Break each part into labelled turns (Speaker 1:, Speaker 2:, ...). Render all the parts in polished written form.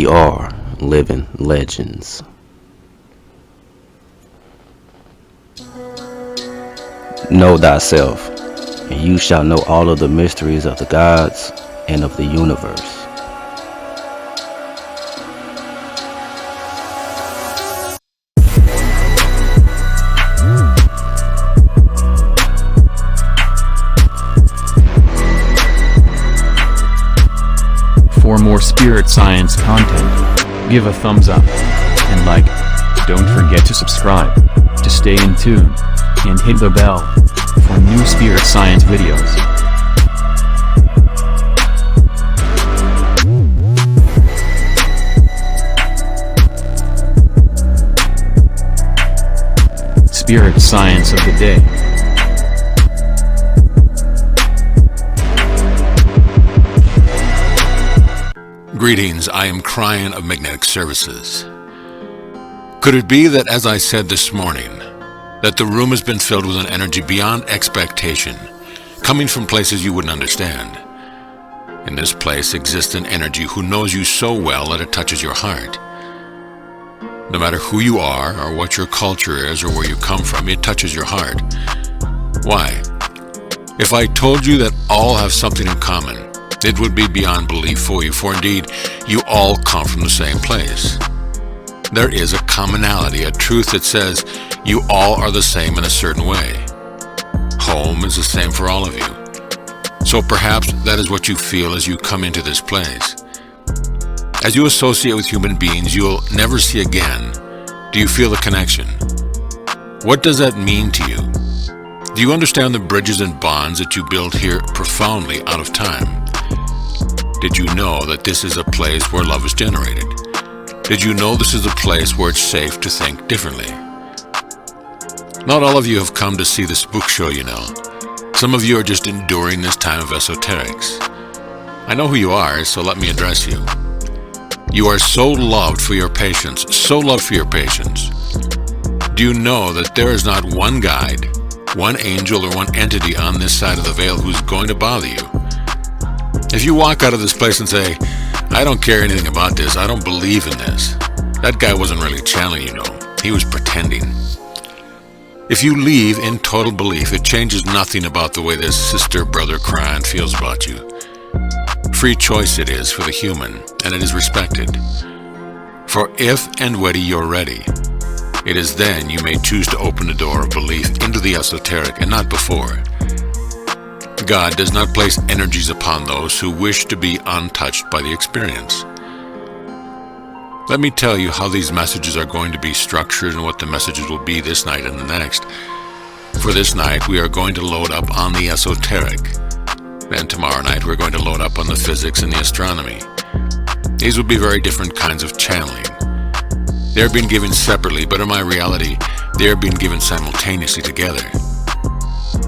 Speaker 1: We are living legends. Know thyself, and you shall know all of the mysteries of the gods and of the universe.
Speaker 2: For more spirit science content, give a thumbs up and like. Don't forget to subscribe to stay in tune, and hit the bell for new spirit science videos. Spirit science of the day.
Speaker 3: Greetings, I am Kryon of Magnetic Services. Could it be that, as I said this morning, that the room has been filled with an energy beyond expectation, coming from places you wouldn't understand? In this place exists an energy who knows you so well that it touches your heart. No matter who you are, or what your culture is, or where you come from, it touches your heart. Why? If I told you that all have something in common, it would be beyond belief for you, for indeed, you all come from the same place. There is a commonality, a truth that says you all are the same in a certain way. Home is the same for all of you. So perhaps that is what you feel as you come into this place. As you associate with human beings you'll never see again, do you feel the connection? What does that mean to you? Do you understand the bridges and bonds that you build here profoundly out of time? Did you know that this is a place where love is generated? Did you know this is a place where it's safe to think differently? Not all of you have come to see this book show, you know. Some of you are just enduring this time of esoterics. I know who you are, so let me address you. You are so loved for your patience, so loved for your patience. Do you know that there is not one guide, one angel, or one entity on this side of the veil who's going to bother you? If you walk out of this place and say, I don't care anything about this, I don't believe in this, that guy wasn't really channeling, you know. He was pretending. If you leave in total belief, it changes nothing about the way this sister, brother, Kryon feels about you. Free choice it is for the human, and it is respected. For if and when you're ready, it is then you may choose to open the door of belief into the esoteric, and not before. God does not place energies upon those who wish to be untouched by the experience. Let me tell you how these messages are going to be structured and what the messages will be this night and the next. For this night, we are going to load up on the esoteric. Then tomorrow night, we're going to load up on the physics and the astronomy. These will be very different kinds of channeling. They are being given separately, but in my reality, they are being given simultaneously together.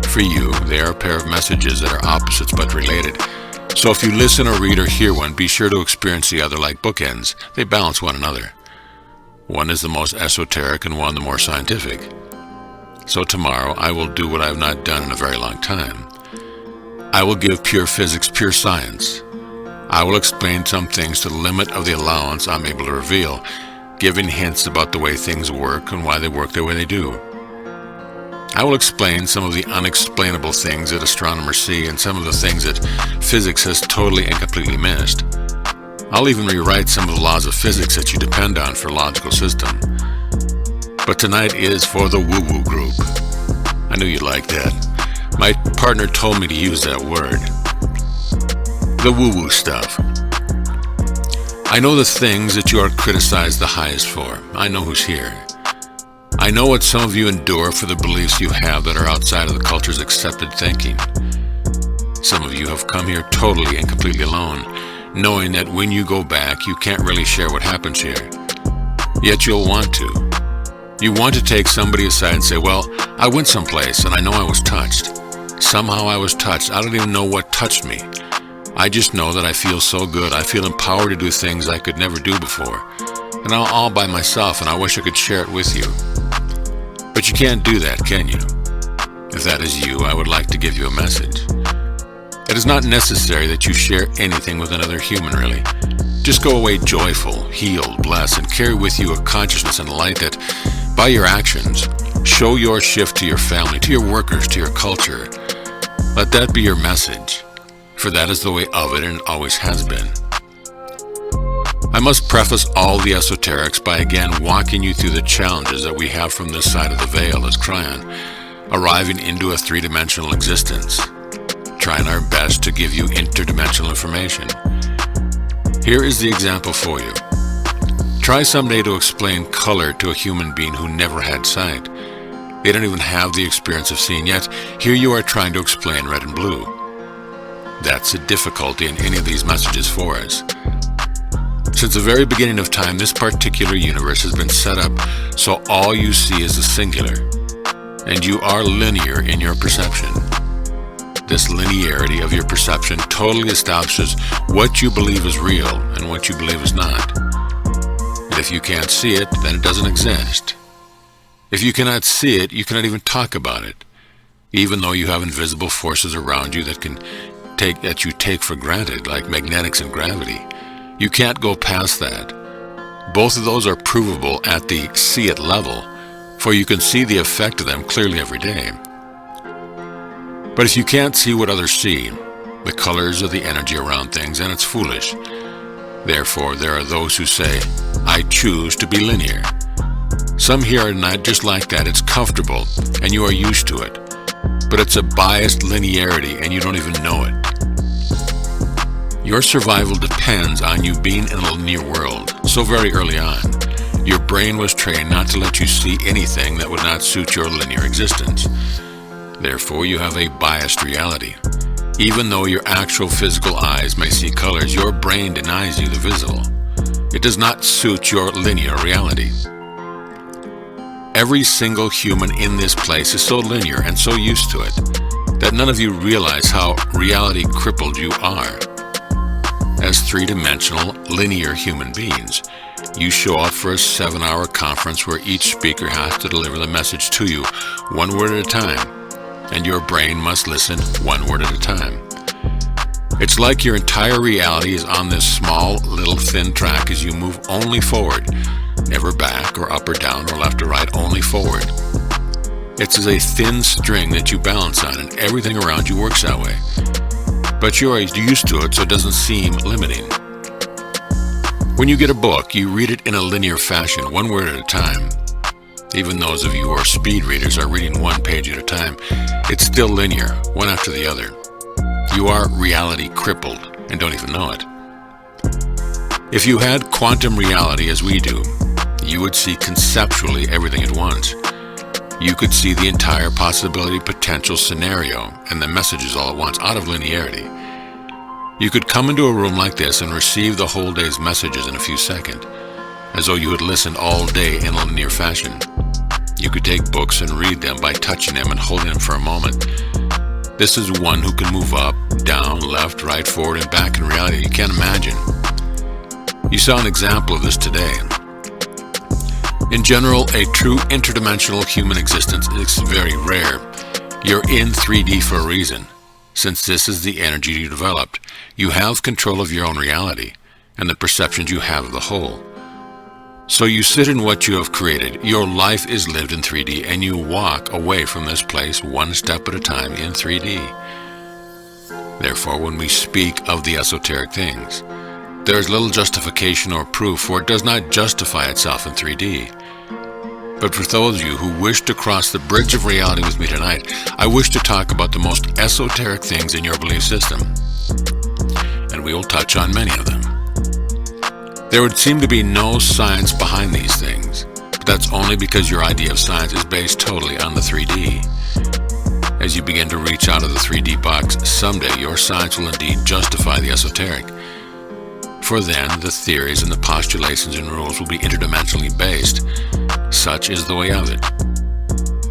Speaker 3: For you, they are a pair of messages that are opposites but related. So if you listen or read or hear one, be sure to experience the other like bookends. They balance one another. One is the most esoteric and one the more scientific. So tomorrow I will do what I have not done in a very long time. I will give pure physics, pure science. I will explain some things to the limit of the allowance I'm able to reveal, giving hints about the way things work and why they work the way they do. I will explain some of the unexplainable things that astronomers see and some of the things that physics has totally and completely missed. I'll even rewrite some of the laws of physics that you depend on for a logical system. But tonight is for the woo-woo group. I knew you'd like that. My partner told me to use that word. The woo-woo stuff. I know the things that you are criticized the highest for. I know who's here. I know what some of you endure for the beliefs you have that are outside of the culture's accepted thinking. Some of you have come here totally and completely alone, knowing that when you go back, you can't really share what happens here. Yet you'll want to. You want to take somebody aside and say, well, I went someplace and I know I was touched. Somehow I was touched. I don't even know what touched me. I just know that I feel so good. I feel empowered to do things I could never do before. And I'm all by myself, and I wish I could share it with you. But you can't do that, can you? If that is you, I would like to give you a message. It is not necessary that you share anything with another human, really. Just go away joyful, healed, blessed, and carry with you a consciousness and light that, by your actions, show your shift to your family, to your workers, to your culture. Let that be your message, for that is the way of it and always has been. I must preface all the esoterics by again walking you through the challenges that we have from this side of the veil as Kryon, arriving into a three-dimensional existence, trying our best to give you interdimensional information. Here is the example for you. Try someday to explain color to a human being who never had sight. They don't even have the experience of seeing, yet here you are trying to explain red and blue. That's a difficulty in any of these messages for us. Since the very beginning of time, this particular universe has been set up so all you see is the singular, and you are linear in your perception. This linearity of your perception totally establishes what you believe is real and what you believe is not. And if you can't see it, then it doesn't exist. If you cannot see it, you cannot even talk about it, even though you have invisible forces around you that you take for granted, like magnetics and gravity. You can't go past that. Both of those are provable at the see it level, for you can see the effect of them clearly every day. But if you can't see what others see, the colors of the energy around things, then it's foolish. Therefore, there are those who say, I choose to be linear. Some here are not just like that. It's comfortable, and you are used to it. But it's a biased linearity, and you don't even know it. Your survival depends on you being in a linear world. So very early on, your brain was trained not to let you see anything that would not suit your linear existence. Therefore, you have a biased reality. Even though your actual physical eyes may see colors, your brain denies you the visible. It does not suit your linear reality. Every single human in this place is so linear and so used to it that none of you realize how reality crippled you are. As three-dimensional, linear human beings, you show up for a 7-hour conference where each speaker has to deliver the message to you one word at a time, and your brain must listen one word at a time. It's like your entire reality is on this small, little, thin track as you move only forward, never back or up or down or left or right, only forward. It's as a thin string that you balance on, and everything around you works that way. But you're used to it, so it doesn't seem limiting. When you get a book, you read it in a linear fashion, one word at a time. Even those of you who are speed readers are reading one page at a time. It's still linear, one after the other. You are reality crippled and don't even know it. If you had quantum reality as we do, you would see conceptually everything at once. You could see the entire possibility, potential scenario, and the messages all at once, out of linearity. You could come into a room like this and receive the whole day's messages in a few seconds, as though you had listened all day in a linear fashion. You could take books and read them by touching them and holding them for a moment. This is one who can move up, down, left, right, forward, and back in reality. You can't imagine. You saw an example of this today. In general, a true interdimensional human existence is very rare. You're in 3D for a reason. Since this is the energy you developed, you have control of your own reality and the perceptions you have of the whole. So you sit in what you have created. Your life is lived in 3D, and you walk away from this place one step at a time in 3D. Therefore, when we speak of the esoteric things, there is little justification or proof, for it does not justify itself in 3D. But for those of you who wish to cross the bridge of reality with me tonight, I wish to talk about the most esoteric things in your belief system, and we will touch on many of them. There would seem to be no science behind these things, but that's only because your idea of science is based totally on the 3D. As you begin to reach out of the 3D box, someday your science will indeed justify the esoteric. For then, the theories and the postulations and rules will be interdimensionally based. Such is the way of it.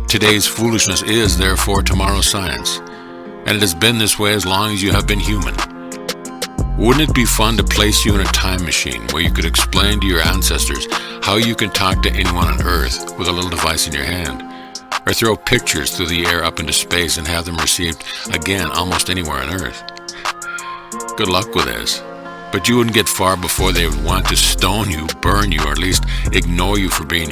Speaker 3: Today's foolishness is, therefore, tomorrow's science, and it has been this way as long as you have been human. Wouldn't it be fun to place you in a time machine where you could explain to your ancestors how you can talk to anyone on Earth with a little device in your hand, or throw pictures through the air up into space and have them received again almost anywhere on Earth? Good luck with this. but you wouldn't get far before they would want to stone you, burn you, or at least ignore you for being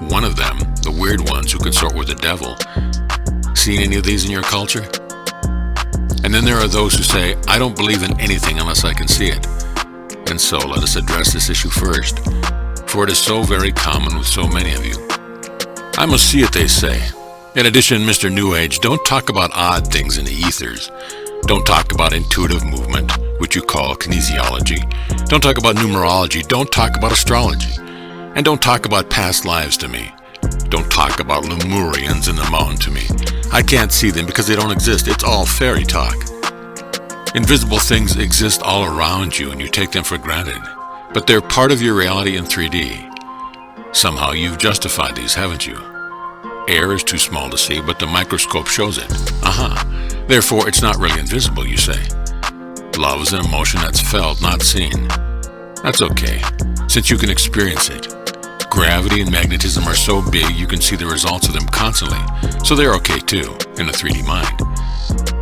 Speaker 3: one of them, the weird ones who consort with the devil. Seen any of these in your culture? And then there are those who say, I don't believe in anything unless I can see it. And so let us address this issue first, for it is so very common with so many of you. I must see it, they say. In addition, Mr. New Age, don't talk about odd things in the ethers. Don't talk about intuitive movement, which you call kinesiology. Don't talk about numerology. Don't talk about astrology. And don't talk about past lives to me. Don't talk about Lemurians in the mountain to me. I can't see them because they don't exist. It's all fairy talk. Invisible things exist all around you and you take them for granted. But they're part of your reality in 3D. Somehow you've justified these, haven't you? Air is too small to see, but the microscope shows it. Therefore, it's not really invisible, you say. Love is an emotion that's felt, not seen. That's okay, since you can experience it. Gravity and magnetism are so big you can see the results of them constantly, so they're okay too, in the 3D mind.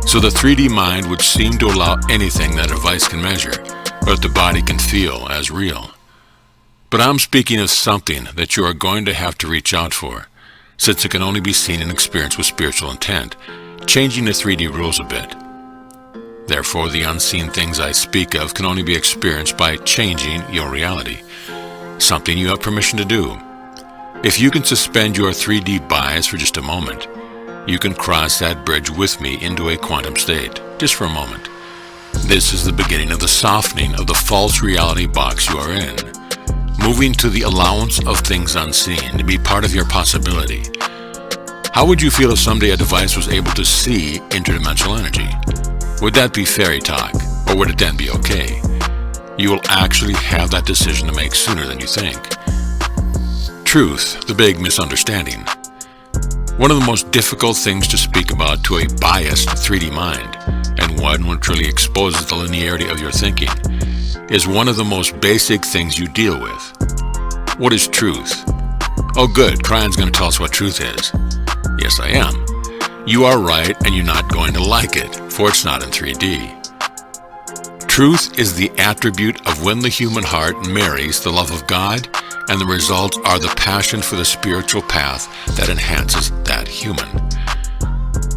Speaker 3: So the 3D mind would seem to allow anything that a device can measure, or that the body can feel as real. But I'm speaking of something that you are going to have to reach out for, since it can only be seen and experienced with spiritual intent, changing the 3D rules a bit. Therefore, the unseen things I speak of can only be experienced by changing your reality, something you have permission to do. If you can suspend your 3D bias for just a moment, you can cross that bridge with me into a quantum state, just for a moment. This is the beginning of the softening of the false reality box you are in, moving to the allowance of things unseen to be part of your possibility. How would you feel if someday a device was able to see interdimensional energy? Would that be fairy talk, or would it then be okay? You will actually have that decision to make sooner than you think. Truth, the big misunderstanding. One of the most difficult things to speak about to a biased 3D mind, and one which really exposes the linearity of your thinking, is one of the most basic things you deal with. What is truth? Oh good, Kryon's going to tell us what truth is. Yes, I am. You are right, and you're not going to like it, for it's not in 3D. Truth is the attribute of when the human heart marries the love of God, and the results are the passion for the spiritual path that enhances that human.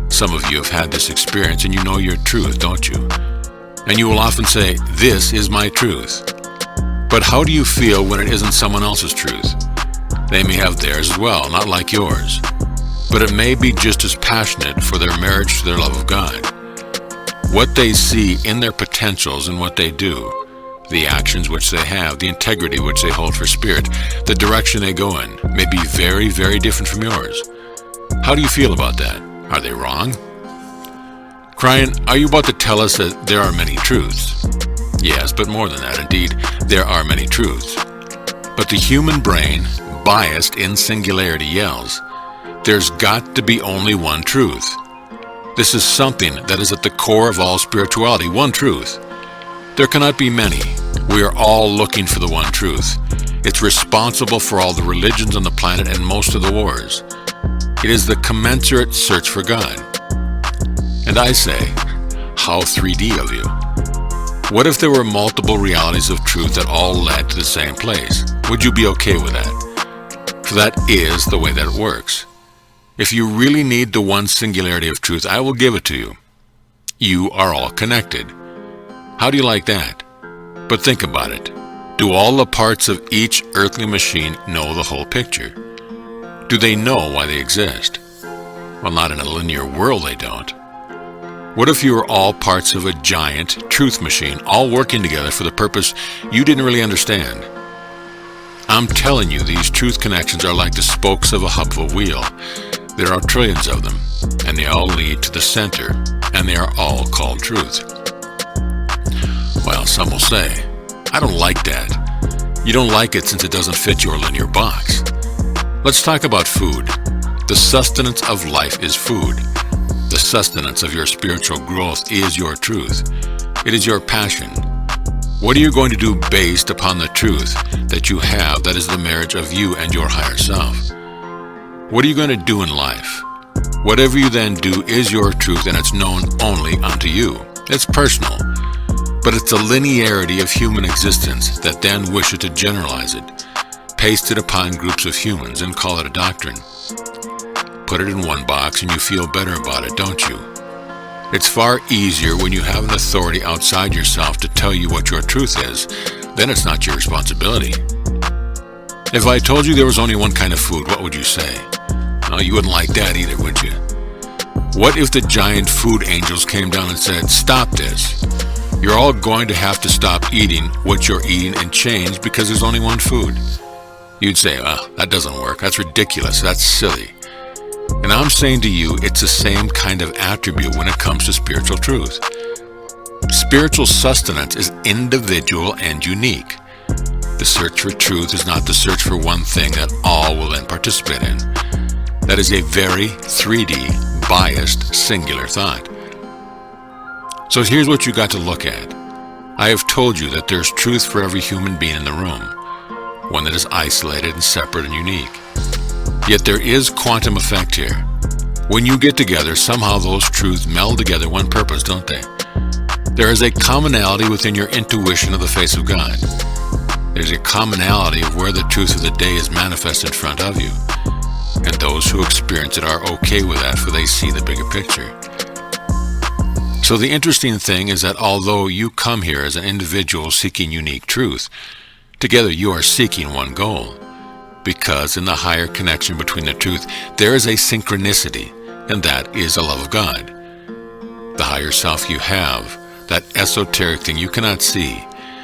Speaker 3: Some of you have had this experience, and you know your truth, don't you? And you will often say, this is my truth. But how do you feel when it isn't someone else's truth? They may have theirs as well, not like yours. But it may be just as passionate for their marriage to their love of God. What they see in their potentials and what they do, the actions which they have, the integrity which they hold for spirit, the direction they go in, may be very, very different from yours. How do you feel about that? Are they wrong? Kryon, are you about to tell us that there are many truths? Yes, but more than that, indeed, there are many truths. But the human brain, biased in singularity, yells, there's got to be only one truth. This is something that is at the core of all spirituality, one truth. There cannot be many. We are all looking for the one truth. It's responsible for all the religions on the planet and most of the wars. It is the commensurate search for God. And I say, how 3D of you. What if there were multiple realities of truth that all led to the same place? Would you be okay with that? For that is the way that it works. If you really need the one singularity of truth, I will give it to you. You are all connected. How do you like that? But think about it. Do all the parts of each earthly machine know the whole picture? Do they know why they exist? Well, not in a linear world they don't. What if you were all parts of a giant truth machine, all working together for the purpose you didn't really understand? I'm telling you, these truth connections are like the spokes of a hub of a wheel. There are trillions of them, and they all lead to the center, and they are all called truth. Well, some will say, I don't like that. You don't like it since it doesn't fit your linear box. Let's talk about food. The sustenance of life is food. The sustenance of your spiritual growth is your truth. It is your passion. What are you going to do based upon the truth that you have that is the marriage of you and your higher self? What are you going to do in life? Whatever you then do is your truth, and it's known only unto you. It's personal. but it's the linearity of human existence that then wishes to generalize it, paste it upon groups of humans and call it a doctrine. Put it in one box and you feel better about it, don't you? It's far easier when you have an authority outside yourself to tell you what your truth is. Then it's not your responsibility. If I told you there was only one kind of food, what would you say? No, you wouldn't like that either, would you? What if the giant food angels came down and said, "Stop this. You're all going to have to stop eating what you're eating and change because there's only one food"? You'd say, "Well, that doesn't work. That's ridiculous. That's silly." And I'm saying to you, it's the same kind of attribute when it comes to spiritual truth. Spiritual sustenance is individual and unique. The search for truth is not the search for one thing that all will then participate in. That is a very 3D, biased, singular thought. So here's what you got to look at. I have told you that there's truth for every human being in the room, one that is isolated and separate and unique. Yet there is quantum effect here. When you get together, somehow those truths meld together one purpose, don't they? There is a commonality within your intuition of the face of God. There's a commonality of where the truth of the day is manifest in front of you. And those who experience it are okay with that, for they see the bigger picture. So the interesting thing is that although you come here as an individual seeking unique truth, together you are seeking one goal. Because in the higher connection between the truth, there is a synchronicity, and that is the love of God. The higher self you have, that esoteric thing you cannot see,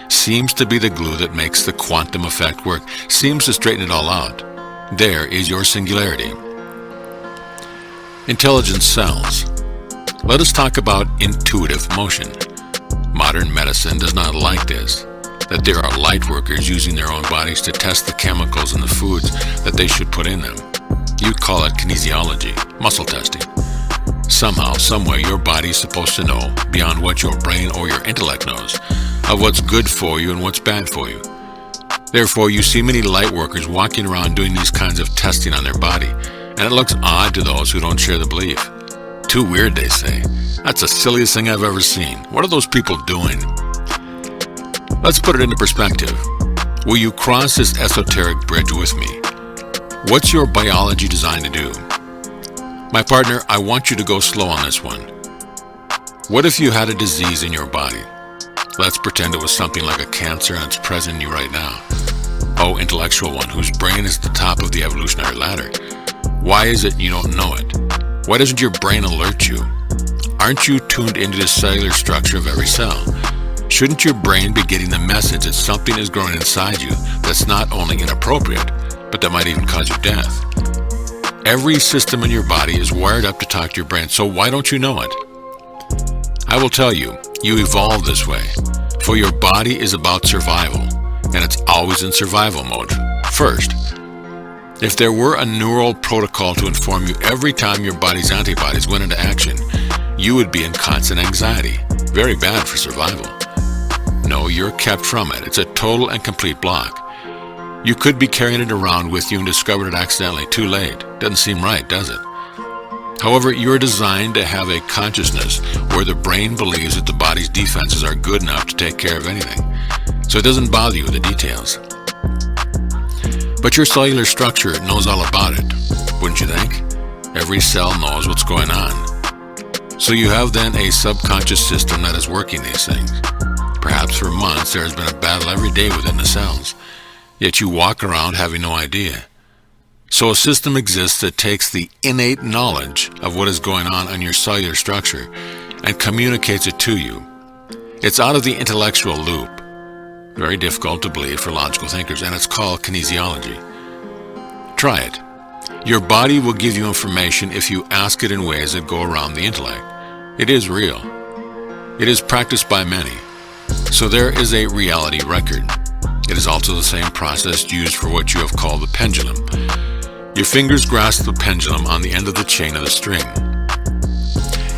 Speaker 3: seems to be the glue that makes the quantum effect work, seems to straighten it all out. There is your singularity. Intelligence cells. Let us talk about intuitive motion. Modern medicine does not like this, that there are light workers using their own bodies to test the chemicals in the foods that they should put in them. You call it kinesiology, muscle testing. Somehow, someway, your body is supposed to know, beyond what your brain or your intellect knows, of what's good for you and what's bad for you. Therefore, you see many light workers walking around doing these kinds of testing on their body, and it looks odd to those who don't share the belief. Too weird, they say. That's the silliest thing I've ever seen. What are those people doing? Let's put it into perspective. Will you cross this esoteric bridge with me? What's your biology designed to do? My partner, I want you to go slow on this one. What if you had a disease in your body? Let's pretend it was something like a cancer and it's present in you right now. Oh, intellectual one, whose brain is at the top of the evolutionary ladder. Why is it you don't know it? Why doesn't your brain alert you? Aren't you tuned into the cellular structure of every cell? Shouldn't your brain be getting the message that something is growing inside you that's not only inappropriate, but that might even cause you death? Every system in your body is wired up to talk to your brain, so why don't you know it? I will tell you, you evolved this way, for your body is about survival, and it's always in survival mode first. If there were a neural protocol to inform you every time your body's antibodies went into action, you would be in constant anxiety. Very bad for survival. No, you're kept from it. It's a total and complete block. You could be carrying it around with you and discovered it accidentally. Too late. Doesn't seem right, does it? However, you're designed to have a consciousness where the brain believes that the body's defenses are good enough to take care of anything. So it doesn't bother you with the details. But your cellular structure knows all about it, wouldn't you think? Every cell knows what's going on. So you have then a subconscious system that is working these things. Perhaps for months there has been a battle every day within the cells, yet you walk around having no idea. So a system exists that takes the innate knowledge of what is going on in your cellular structure and communicates it to you. It's out of the intellectual loop. Very difficult to believe for logical thinkers, and it's called kinesiology. Try it. Your body will give you information if you ask it in ways that go around the intellect. It is real. It is practiced by many. So there is a reality record. It is also the same process used for what you have called the pendulum. Your fingers grasp the pendulum on the end of the chain of the string.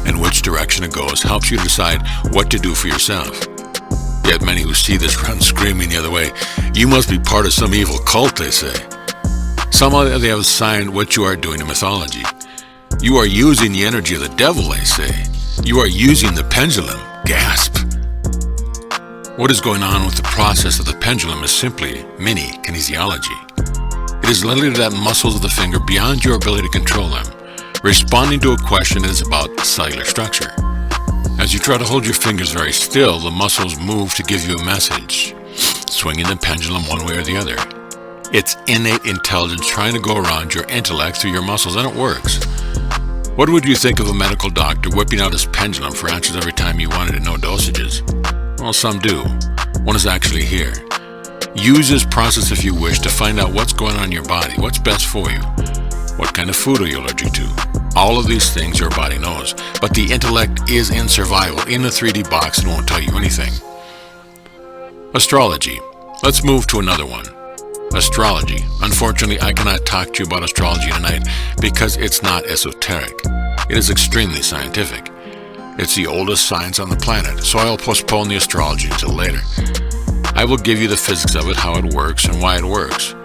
Speaker 3: And which direction it goes helps you decide what to do for yourself. Yet many who see this run screaming the other way. You must be part of some evil cult, they say. Somehow they have assigned what you are doing to mythology. You are using the energy of the devil, they say. You are using the pendulum. Gasp. What is going on with the process of the pendulum is simply mini kinesiology. It is literally that muscles of the finger beyond your ability to control them, responding to a question that is about cellular structure. As you try to hold your fingers very still, the muscles move to give you a message, swinging the pendulum one way or the other. It's innate intelligence trying to go around your intellect through your muscles, and it works. What would you think of a medical doctor whipping out his pendulum for answers every time you wanted to know dosages? Well, some do. One is actually here. Use this process if you wish to find out what's going on in your body, what's best for you. What kind of food are you allergic to? All of these things your body knows, but the intellect is in survival, in a 3D box, and won't tell you anything. Astrology. Let's move to another one. Astrology. Unfortunately, I cannot talk to you about astrology tonight because it's not esoteric. It is extremely scientific. It's the oldest science on the planet, so I'll postpone the astrology until later. I will give you the physics of it, how it works, and why it works.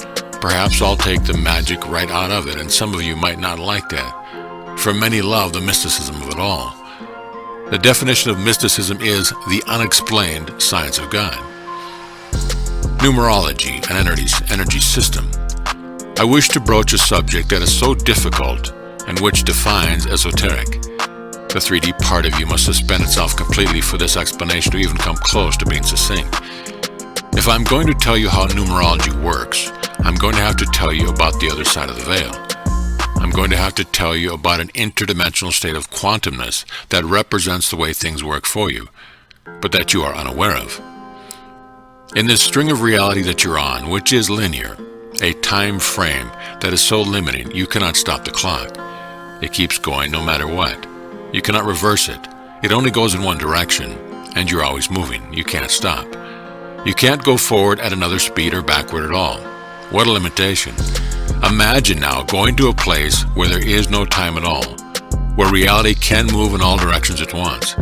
Speaker 3: Perhaps I'll take the magic right out of it, and some of you might not like that. For many love the mysticism of it all. The definition of mysticism is the unexplained science of God. Numerology, an energy system. I wish to broach a subject that is so difficult and which defines esoteric. The 3D part of you must suspend itself completely for this explanation to even come close to being succinct. If I'm going to tell you how numerology works, I'm going to have to tell you about the other side of the veil. I'm going to have to tell you about an interdimensional state of quantumness that represents the way things work for you, but that you are unaware of. In this string of reality that you're on, which is linear, a time frame that is so limiting you cannot stop the clock. It keeps going no matter what. You cannot reverse it. It only goes in one direction, and you're always moving. You can't stop. You can't go forward at another speed or backward at all. What a limitation. Imagine now going to a place where there is no time at all, where reality can move in all directions at once.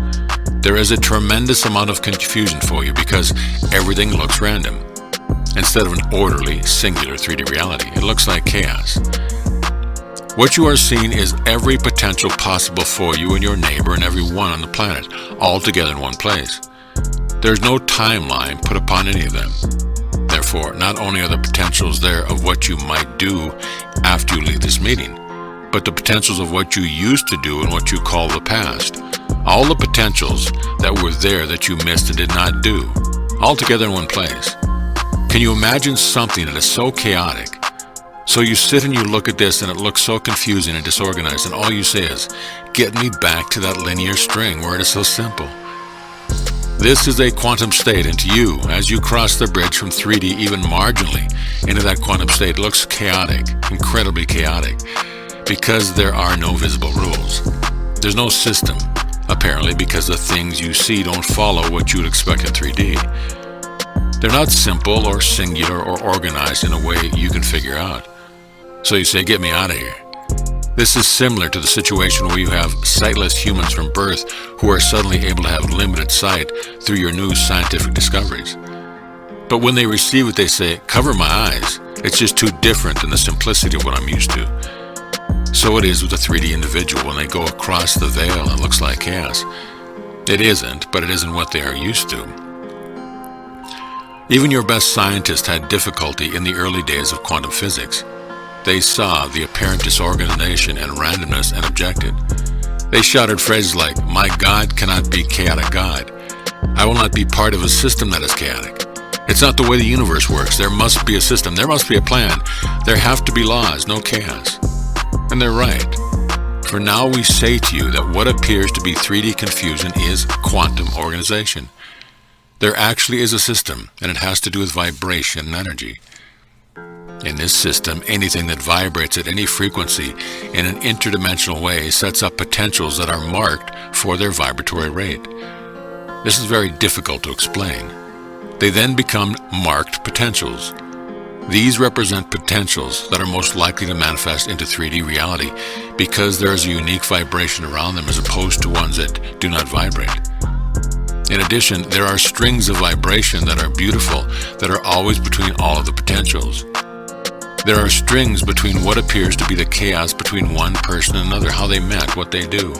Speaker 3: There is a tremendous amount of confusion for you because everything looks random. Instead of an orderly, singular 3D reality, it looks like chaos. What you are seeing is every potential possible for you and your neighbor and everyone on the planet, all together in one place. There's no timeline put upon any of them. Therefore, not only are the potentials there of what you might do after you leave this meeting, but the potentials of what you used to do and what you call the past. All the potentials that were there that you missed and did not do, all together in one place. Can you imagine something that is so chaotic? So you sit and you look at this and it looks so confusing and disorganized, and all you say is, get me back to that linear string where it is so simple. This is a quantum state, and to you, as you cross the bridge from 3D even marginally into that quantum state, it looks chaotic, incredibly chaotic, because there are no visible rules. There's no system, apparently, because the things you see don't follow what you would expect in 3D. They're not simple or singular or organized in a way you can figure out. So you say, get me out of here. This is similar to the situation where you have sightless humans from birth who are suddenly able to have limited sight through your new scientific discoveries. But when they receive it, they say, cover my eyes. It's just too different than the simplicity of what I'm used to. So it is with a 3D individual when they go across the veil and it looks like chaos. It isn't, but it isn't what they are used to. Even your best scientists had difficulty in the early days of quantum physics. They saw the apparent disorganization and randomness and objected. They shouted phrases like, my God cannot be chaotic God. I will not be part of a system that is chaotic. It's not the way the universe works. There must be a system. There must be a plan. There have to be laws, no chaos. And they're right. For now we say to you that what appears to be 3D confusion is quantum organization. There actually is a system, and it has to do with vibration and energy. In this system, anything that vibrates at any frequency in an interdimensional way sets up potentials that are marked for their vibratory rate. This is very difficult to explain. They then become marked potentials. These represent potentials that are most likely to manifest into 3D reality because there is a unique vibration around them as opposed to ones that do not vibrate. In addition, there are strings of vibration that are beautiful that are always between all of the potentials. There are strings between what appears to be the chaos between one person and another, how they met, what they do.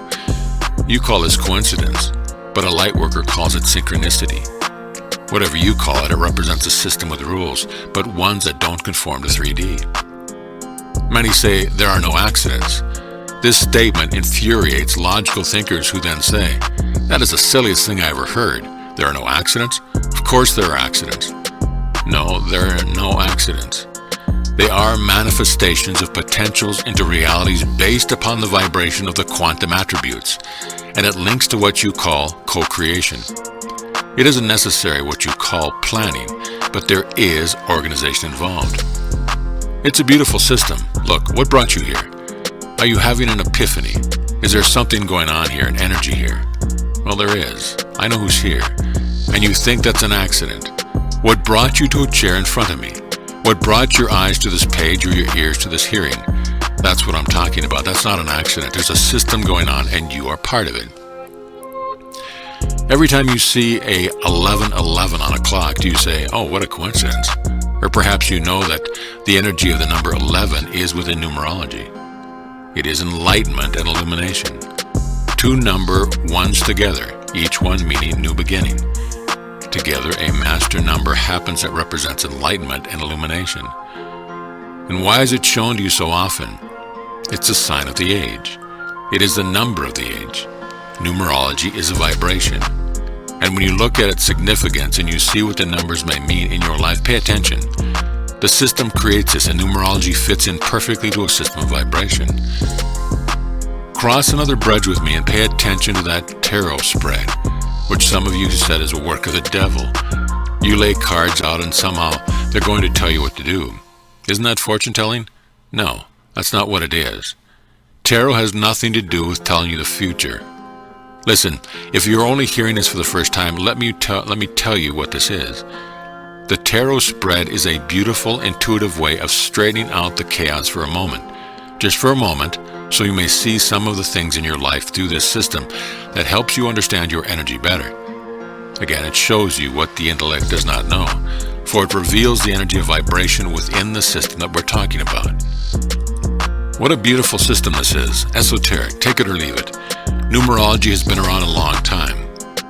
Speaker 3: You call this coincidence, but a lightworker calls it synchronicity. Whatever you call it, it represents a system with rules, but ones that don't conform to 3D. Many say there are no accidents. This statement infuriates logical thinkers who then say, that is the silliest thing I ever heard. There are no accidents? Of course there are accidents. No, there are no accidents. They are manifestations of potentials into realities based upon the vibration of the quantum attributes, and it links to what you call co-creation. It isn't necessary what you call planning, but there is organization involved. It's a beautiful system. Look, what brought you here? Are you having an epiphany? Is there something going on here, an energy here? Well, there is. I know who's here. And you think that's an accident. What brought you to a chair in front of me? What brought your eyes to this page or your ears to this hearing? That's what I'm talking about. That's not an accident. There's a system going on and you are part of it. Every time you see a 1111 on a clock, do you say, oh, what a coincidence? Or perhaps you know that the energy of the number 11 is within numerology. It is enlightenment and illumination. Two number ones together, each one meaning new beginning. Together, a master number happens that represents enlightenment and illumination. And why is it shown to you so often? It's a sign of the age. It is the number of the age. Numerology is a vibration. And when you look at its significance and you see what the numbers may mean in your life, pay attention. The system creates this, and numerology fits in perfectly to a system of vibration. Cross another bridge with me and pay attention to that tarot spread, which some of you said is a work of the devil. You lay cards out and somehow they're going to tell you what to do. Isn't that fortune telling? No, that's not what it is. Tarot has nothing to do with telling you the future. Listen, if you're only hearing this for the first time, let me tell you what this is. The tarot spread is a beautiful, intuitive way of straightening out the chaos for a moment. Just for a moment, so you may see some of the things in your life through this system that helps you understand your energy better. Again, it shows you what the intellect does not know, for it reveals the energy of vibration within the system that we're talking about. What a beautiful system this is. Esoteric, take it or leave it. Numerology has been around a long time.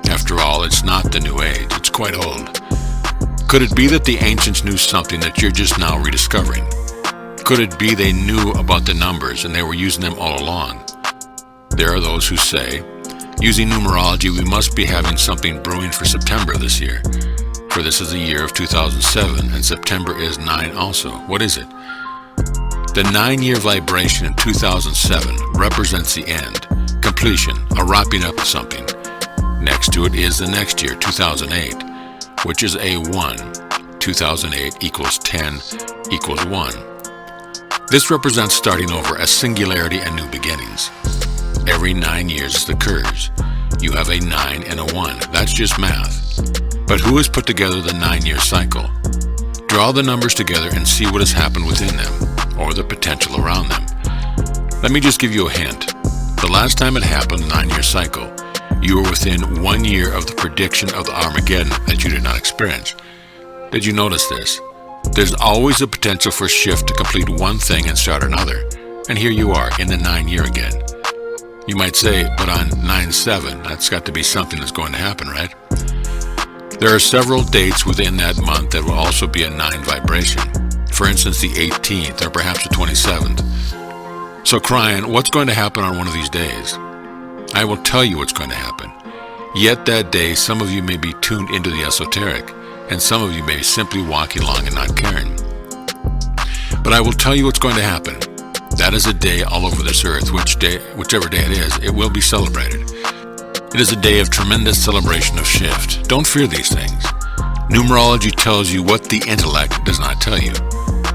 Speaker 3: After all, it's not the new age, it's quite old. Could it be that the ancients knew something that you're just now rediscovering? Could it be they knew about the numbers and they were using them all along? There are those who say, using numerology, we must be having something brewing for September this year. For this is the year of 2007, and September is 9 also. What is it? The 9-year vibration in 2007 represents the end, completion, a wrapping up of something. Next to it is the next year, 2008, which is a 1. 2008 equals 10 equals 1. This represents starting over, a singularity and new beginnings. Every 9 years it occurs. You have a 9 and a 1. That's just math. But who has put together the 9-year cycle? Draw the numbers together and see what has happened within them, or the potential around them. Let me just give you a hint. The last time it happened, the 9-year cycle, you were within 1 year of the prediction of the Armageddon that you did not experience. Did you notice this? There's always a potential for shift to complete one thing and start another. And here you are in the 9-year again. You might say, but on 9/7, that's got to be something that's going to happen, right? There are several dates within that month that will also be a 9 vibration. For instance, the 18th or perhaps the 27th. So Kryon, what's going to happen on one of these days? I will tell you what's going to happen. Yet that day, some of you may be tuned into the esoteric, and some of you may be simply walking along and not caring. But I will tell you what's going to happen. That is a day all over this earth, whichever day it is, it will be celebrated. It is a day of tremendous celebration of shift. Don't fear these things. Numerology tells you what the intellect does not tell you.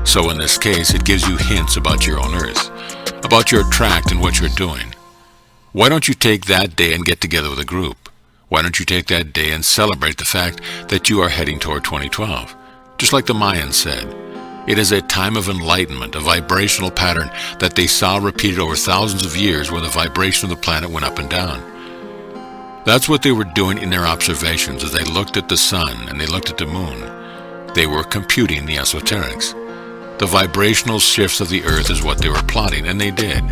Speaker 3: So in this case, it gives you hints about your own earth, about your tract and what you're doing. Why don't you take that day and get together with a group? Why don't you take that day and celebrate the fact that you are heading toward 2012? Just like the Mayans said, it is a time of enlightenment, a vibrational pattern that they saw repeated over thousands of years where the vibration of the planet went up and down. That's what they were doing in their observations as they looked at the sun and they looked at the moon. They were computing the esoterics. The vibrational shifts of the earth is what they were plotting, and they did.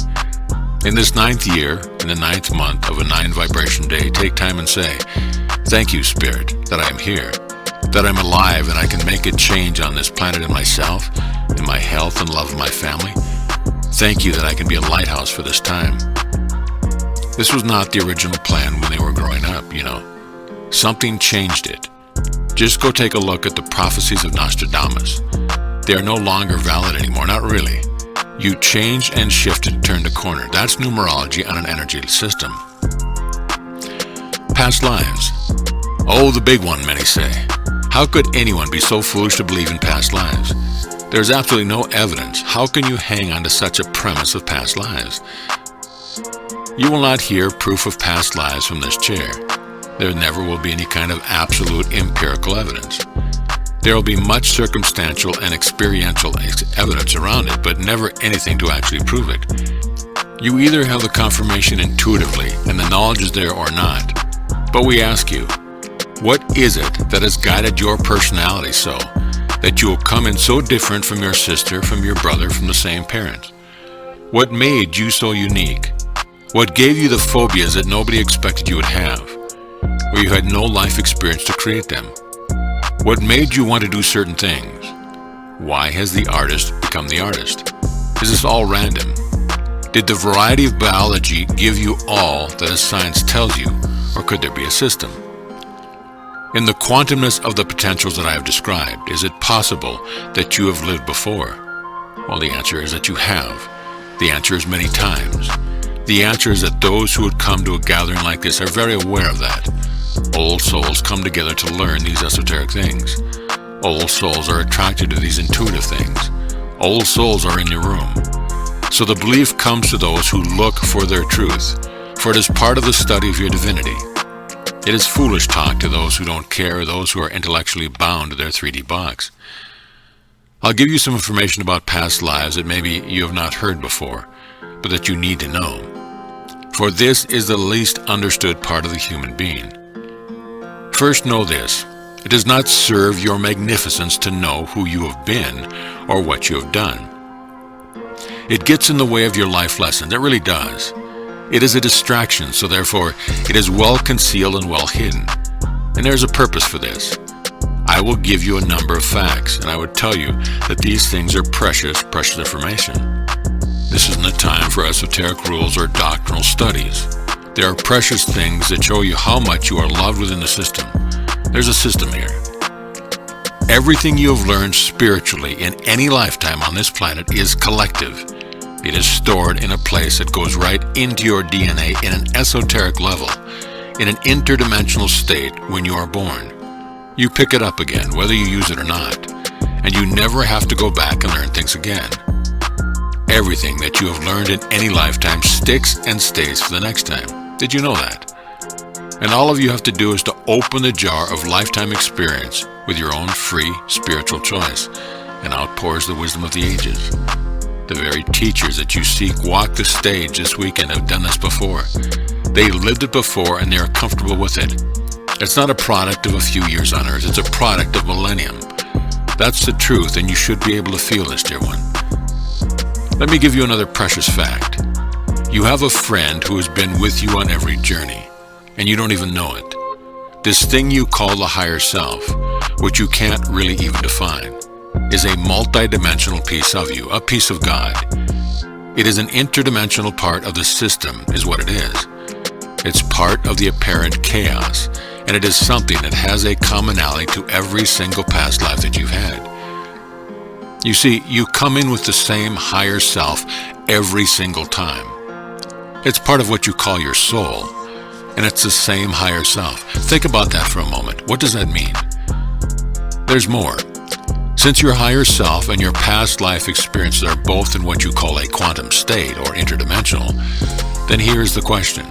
Speaker 3: In this 9th year, in the 9th month of a 9 vibration day, take time and say, thank you, Spirit, that I am here. that I'm alive and I can make a change on this planet in myself, in my health and love of my family. Thank you that I can be a lighthouse for this time. This was not the original plan when they were growing up, you know. Something changed it. Just go take a look at the prophecies of Nostradamus. They are no longer valid anymore, not really. You changed and shifted, turned a corner. That's numerology on an energy system. Past lives. Oh, the big one, many say. How could anyone be so foolish to believe in past lives? There's absolutely no evidence. How can you hang on to such a premise of past lives? You will not hear proof of past lives from this chair. There never will be any kind of absolute empirical evidence. There will be much circumstantial and experiential evidence around it, but never anything to actually prove it. You either have the confirmation intuitively, and the knowledge is there, or not. But we ask you, what is it that has guided your personality so that you will come in so different from your sister, from your brother, from the same parents? What made you so unique? What gave you the phobias that nobody expected you would have, where you had no life experience to create them? What made you want to do certain things? Why has the artist become the artist? Is this all random? Did the variety of biology give you all that science tells you, or could there be a system? In the quantumness of the potentials that I have described, is it possible that you have lived before? Well, the answer is that you have. The answer is many times. The answer is that those who would come to a gathering like this are very aware of that. Old souls come together to learn these esoteric things. Old souls are attracted to these intuitive things. Old souls are in your room. So the belief comes to those who look for their truth, for it is part of the study of your divinity. It is foolish talk to those who don't care, or those who are intellectually bound to their 3D box. I'll give you some information about past lives that maybe you have not heard before, but that you need to know. For this is the least understood part of the human being. First, know this. It does not serve your magnificence to know who you have been or what you have done. It gets in the way of your life lessons. It really does. It is a distraction, so therefore it is well concealed and well hidden. And there's a purpose for this. I will give you a number of facts, and I would tell you that these things are precious information. This isn't a time for esoteric rules or doctrinal studies. There are precious things that show you how much you are loved within the system. There's a system here. Everything you have learned spiritually in any lifetime on this planet is collective. It is stored in a place that goes right into your DNA in an esoteric level, in an interdimensional state when you are born. You pick it up again, whether you use it or not, and you never have to go back and learn things again. Everything that you have learned in any lifetime sticks and stays for the next time. Did you know that? And all of you have to do is to open the jar of lifetime experience with your own free spiritual choice, and out pours the wisdom of the ages. The very teachers that you seek walk the stage this weekend have done this before. They lived it before and they are comfortable with it. It's not a product of a few years on earth, it's a product of millennium. That's the truth, and you should be able to feel this, dear one. Let me give you another precious fact. You have a friend who has been with you on every journey, and you don't even know it. This thing you call the higher self, which you can't really even define, is a multi-dimensional piece of you, a piece of God. It is an interdimensional part of the system, is what it is. It's part of the apparent chaos, and it is something that has a commonality to every single past life that you've had. You see, you come in with the same higher self every single time. It's part of what you call your soul, and it's the same higher self. Think about that for a moment. What does that mean? There's more. Since your higher self and your past life experiences are both in what you call a quantum state or interdimensional, then here's the question.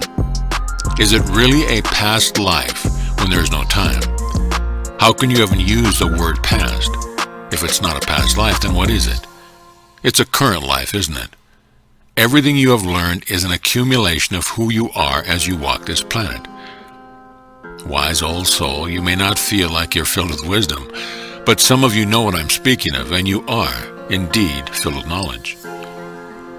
Speaker 3: Is it really a past life when there's no time? How can you even use the word past? If it's not a past life, then what is it? It's a current life, isn't it? Everything you have learned is an accumulation of who you are as you walk this planet. Wise old soul, you may not feel like you're filled with wisdom, but some of you know what I'm speaking of, and you are, indeed, filled with knowledge.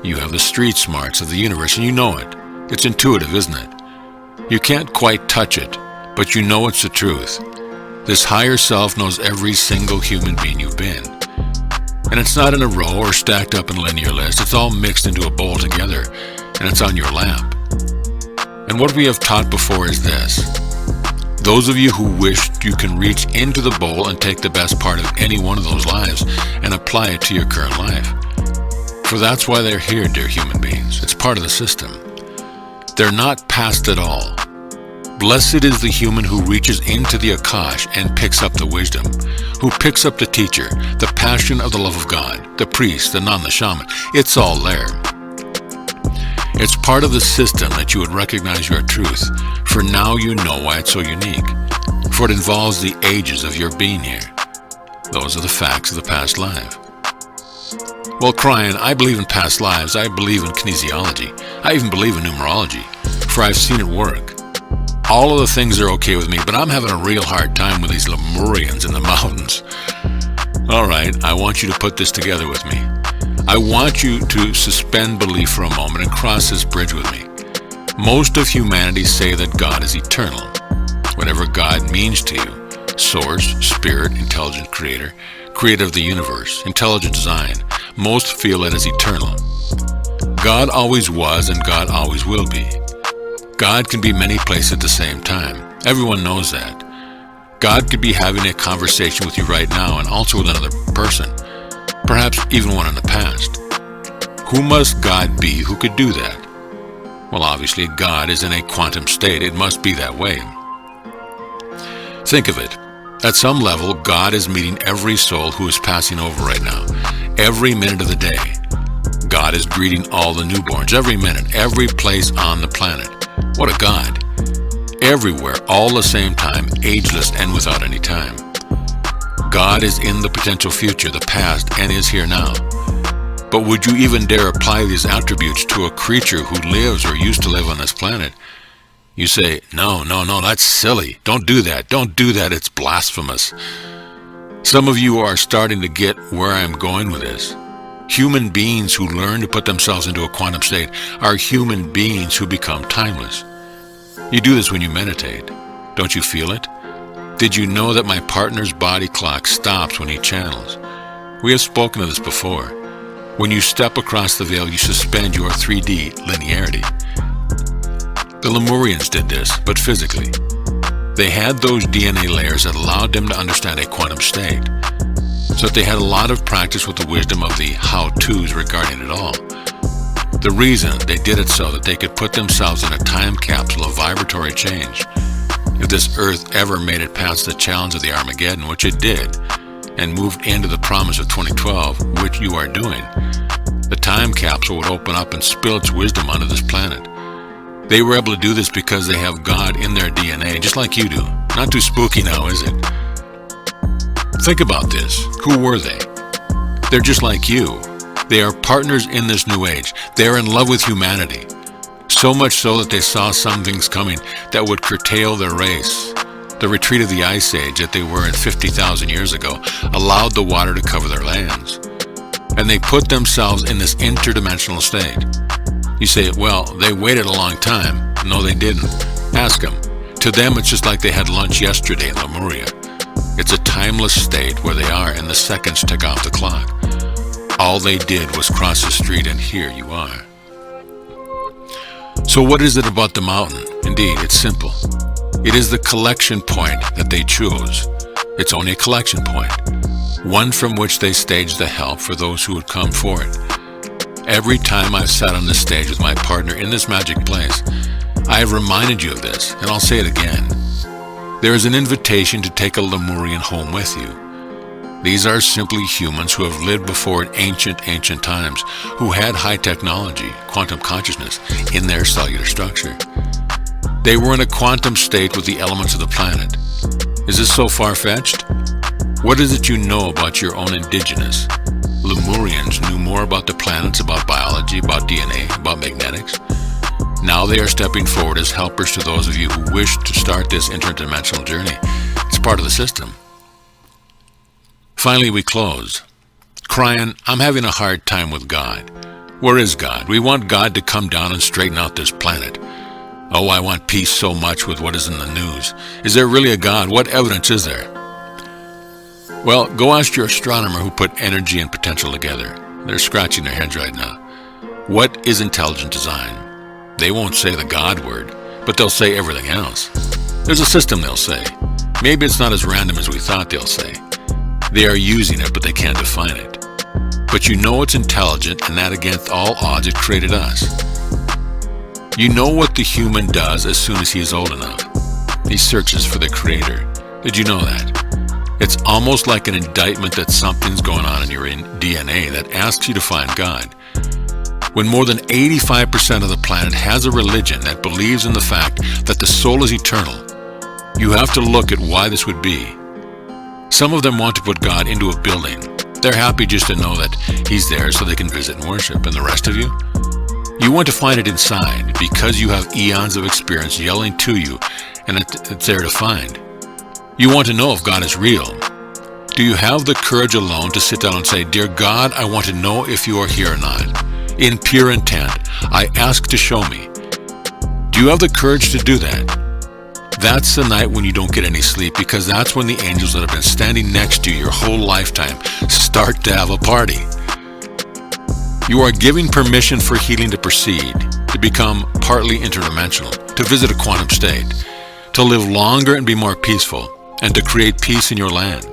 Speaker 3: You have the street smarts of the universe, and you know it. It's intuitive, isn't it? You can't quite touch it, but you know it's the truth. This higher self knows every single human being you've been. And it's not in a row or stacked up in a linear list. It's all mixed into a bowl together, and it's on your lap. And what we have taught before is this. Those of you who wish, you can reach into the bowl and take the best part of any one of those lives and apply it to your current life. For that's why they're here, dear human beings. It's part of the system. They're not past at all. Blessed is the human who reaches into the Akash and picks up the wisdom, who picks up the teacher, the passion of the love of God, the priest, the nun, the shaman. It's all there. It's part of the system that you would recognize your truth, for now you know why it's so unique, for it involves the ages of your being here. Those are the facts of the past life. Well, Kryon, I believe in past lives. I believe in kinesiology. I even believe in numerology, for I've seen it work. All of the things are okay with me, but I'm having a real hard time with these Lemurians in the mountains. All right, I want you to put this together with me. I want you to suspend belief for a moment and cross this bridge with me. Most of humanity say that God is eternal. Whatever God means to you, source, spirit, intelligent creator, creator of the universe, intelligent design, most feel it as eternal. God always was and God always will be. God can be many places at the same time. Everyone knows that. God could be having a conversation with you right now and also with another person, perhaps even one in the past. Who must God be who could do that? Well, obviously, God is in a quantum state. It must be that way. Think of it. At some level, God is meeting every soul who is passing over right now, every minute of the day. God is greeting all the newborns, every minute, every place on the planet. What a God. Everywhere, all the same time, ageless and without any time. God is in the potential future, the past, and is here now. But would you even dare apply these attributes to a creature who lives or used to live on this planet? You say, no, that's silly. Don't do that. Don't do that. It's blasphemous. Some of you are starting to get where I'm going with this. Human beings who learn to put themselves into a quantum state are human beings who become timeless. You do this when you meditate. Don't you feel it? Did you know that my partner's body clock stops when he channels? We have spoken of this before. When you step across the veil, you suspend your 3D linearity. The Lemurians did this, but physically. They had those DNA layers that allowed them to understand a quantum state, so that they had a lot of practice with the wisdom of the how-tos regarding it all. The reason they did it so that they could put themselves in a time capsule of vibratory change. If this earth ever made it past the challenge of the Armageddon, which it did, and moved into the promise of 2012, which you are doing, the time capsule would open up and spill its wisdom onto this planet. They were able to do this because they have God in their DNA, just like you do. Not too spooky now, is it? Think about this. Who were they? They're just like you. They are partners in this new age. They are in love with humanity. So much so that they saw some things coming that would curtail their race. The retreat of the Ice Age that they were in 50,000 years ago allowed the water to cover their lands. And they put themselves in this interdimensional state. You say, well, they waited a long time. No, they didn't. Ask them. To them, it's just like they had lunch yesterday in Lemuria. It's a timeless state where they are, and the seconds tick off the clock. All they did was cross the street, and here you are. So what is it about the mountain? Indeed, it's simple. It is the collection point that they chose. It's only a collection point, one from which they stage the help for those who would come for it. Every time I've sat on this stage with my partner in this magic place, I have reminded you of this, and I'll say it again. There is an invitation to take a Lemurian home with you. These are simply humans who have lived before in ancient times, who had high technology, quantum consciousness, in their cellular structure. They were in a quantum state with the elements of the planet. Is this so far-fetched? What is it you know about your own indigenous? Lemurians knew more about the planets, about biology, about DNA, about magnetics. Now they are stepping forward as helpers to those of you who wish to start this interdimensional journey. It's part of the system. Finally, we close. Kryon, I'm having a hard time with God. Where is God? We want God to come down and straighten out this planet. Oh, I want peace so much with what is in the news. Is there really a God? What evidence is there? Well, go ask your astronomer who put energy and potential together. They're scratching their heads right now. What is intelligent design? They won't say the God word, but they'll say everything else. There's a system, they'll say. Maybe it's not as random as we thought, they'll say. They are using it, but they can't define it. But you know it's intelligent, and that against all odds it created us. You know what the human does as soon as he is old enough. He searches for the Creator. Did you know that? It's almost like an indictment that something's going on in your DNA that asks you to find God. When more than 85% of the planet has a religion that believes in the fact that the soul is eternal, you have to look at why this would be. Some of them want to put God into a building. They're happy just to know that He's there so they can visit and worship. And the rest of you? You want to find it inside because you have eons of experience yelling to you, and it's there to find. You want to know if God is real. Do you have the courage alone to sit down and say, "Dear God, I want to know if you are here or not. In pure intent, I ask to show me." Do you have the courage to do that? That's the night when you don't get any sleep, because that's when the angels that have been standing next to you your whole lifetime start to have a party. You are giving permission for healing to proceed, to become partly interdimensional, to visit a quantum state, to live longer and be more peaceful, and to create peace in your land.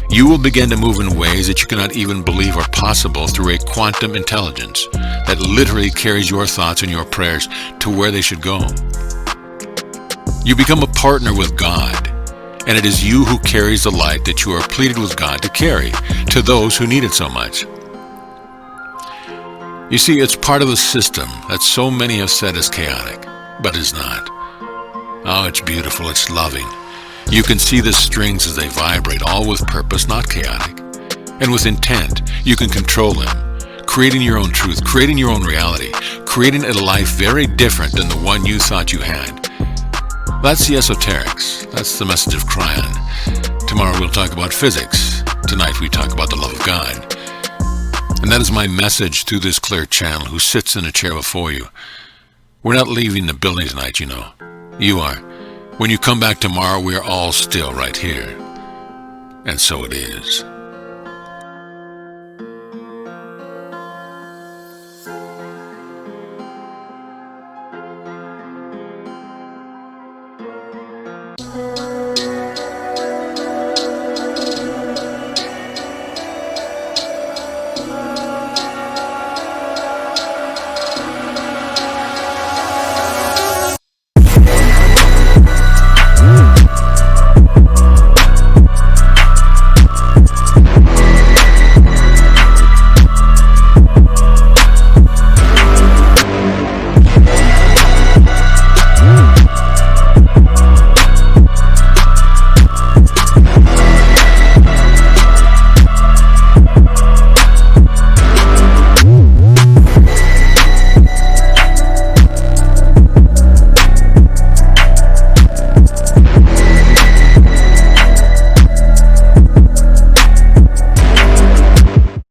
Speaker 3: You will begin to move in ways that you cannot even believe are possible through a quantum intelligence that literally carries your thoughts and your prayers to where they should go. You become a partner with God, and it is you who carries the light that you are pleaded with God to carry to those who need it so much. You see, it's part of the system that so many have said is chaotic, but is not. Oh, it's beautiful, it's loving. You can see the strings as they vibrate, all with purpose, not chaotic. And with intent, you can control them, creating your own truth, creating your own reality, creating a life very different than the one you thought you had. That's the esoterics. That's the message of Kryon. Tomorrow we'll talk about physics. Tonight we talk about the love of God. And that is my message through this clear channel who sits in a chair before you. We're not leaving the building tonight, you know. You are. When you come back tomorrow, we are all still right here. And so it is.